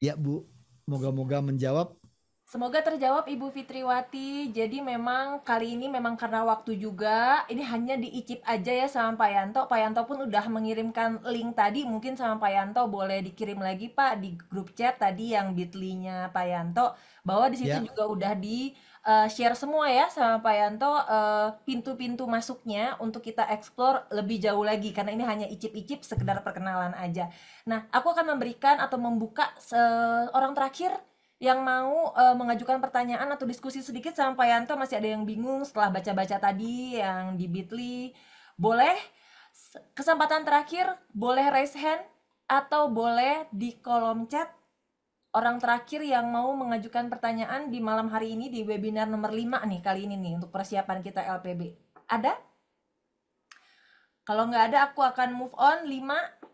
Ya Bu, moga-moga menjawab. Semoga terjawab Ibu Fitriwati. Jadi memang kali ini memang karena waktu juga, ini hanya diicip aja ya sama Pak Yanto. Pak Yanto pun udah mengirimkan link tadi, mungkin sama Pak Yanto boleh dikirim lagi Pak di grup chat tadi yang bit.ly-nya Pak Yanto, bahwa di situ Ya. juga udah di share semua ya sama Pak Yanto pintu-pintu masuknya untuk kita explore lebih jauh lagi, karena ini hanya icip-icip sekedar perkenalan aja. Nah, aku akan memberikan atau membuka orang terakhir yang mau mengajukan pertanyaan atau diskusi sedikit sama Pak Yanto. Masih ada yang bingung setelah baca-baca tadi yang di bit.ly, boleh kesempatan terakhir, boleh raise hand atau boleh di kolom chat. Orang terakhir yang mau mengajukan pertanyaan di malam hari ini di webinar nomor 5 nih kali ini nih untuk persiapan kita LPB. Ada? Kalau nggak ada aku akan move on. 5,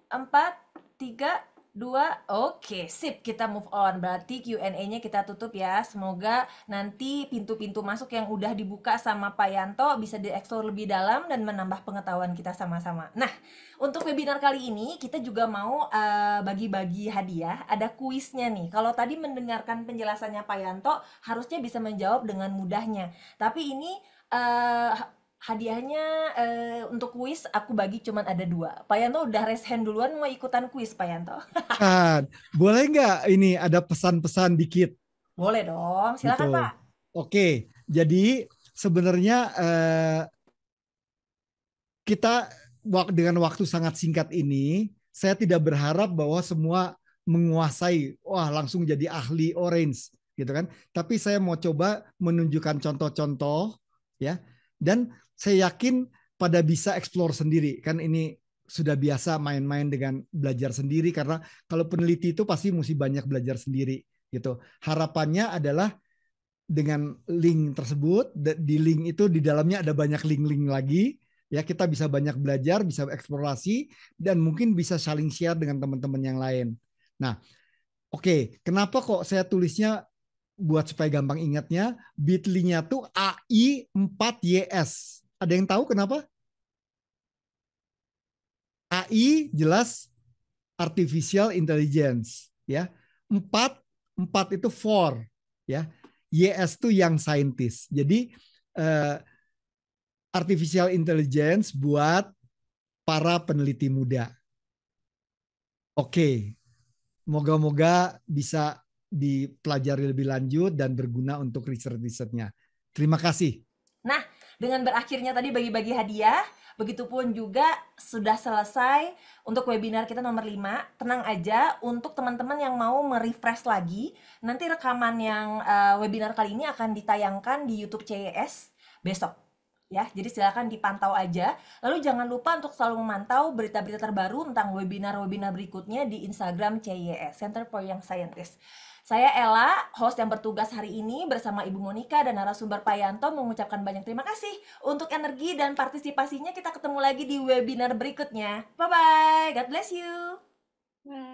4, 3, 2, oke, sip, kita move on. Berarti Q&A-nya kita tutup ya. Semoga nanti pintu-pintu masuk yang udah dibuka sama Pak Yanto bisa dieksplor lebih dalam dan menambah pengetahuan kita sama-sama. Nah, untuk webinar kali ini kita juga mau bagi-bagi hadiah. Ada kuisnya nih. Kalau tadi mendengarkan penjelasannya Pak Yanto, harusnya bisa menjawab dengan mudahnya. Tapi ini hadiahnya untuk kuis aku bagi cuman ada 2. Pak Yanto udah raise hand duluan, mau ikutan kuis Pak Yanto? Kan, boleh nggak ini ada pesan-pesan dikit? Boleh dong, silakan Gitu. Pak. Oke, jadi sebenarnya kita dengan waktu sangat singkat ini, saya tidak berharap bahwa semua menguasai, wah langsung jadi ahli orange, gitu kan? Tapi saya mau coba menunjukkan contoh-contoh, ya. Dan saya yakin pada bisa explore sendiri, kan ini sudah biasa main-main dengan belajar sendiri, karena kalau peneliti itu pasti mesti banyak belajar sendiri, gitu. Harapannya adalah dengan link tersebut, di link itu di dalamnya ada banyak link-link lagi, ya kita bisa banyak belajar, bisa eksplorasi, dan mungkin bisa saling share dengan teman-teman yang lain. Nah, oke, kenapa kok saya tulisnya buat supaya gampang ingatnya, bit.ly-nya tuh AI4YS. Ada yang tahu kenapa? AI jelas artificial intelligence, ya. 4 itu for, ya. YS itu young scientist. Jadi artificial intelligence buat para peneliti muda. Oke, moga-moga bisa dipelajari lebih lanjut dan berguna untuk riset-risetnya. Terima kasih. Nah, dengan berakhirnya tadi bagi-bagi hadiah, begitupun juga sudah selesai untuk webinar kita nomor 5. Tenang aja, untuk teman-teman yang mau merefresh lagi, nanti rekaman yang webinar kali ini akan ditayangkan di YouTube CYS besok. Ya, jadi silakan dipantau aja. Lalu jangan lupa untuk selalu memantau berita-berita terbaru tentang webinar-webinar berikutnya di Instagram CYS, Center for Young Scientists. Saya Ella, host yang bertugas hari ini bersama Ibu Monica dan narasumber Pak Yanto mengucapkan banyak terima kasih untuk energi dan partisipasinya. Kita ketemu lagi di webinar berikutnya. Bye-bye, God bless you. Bye.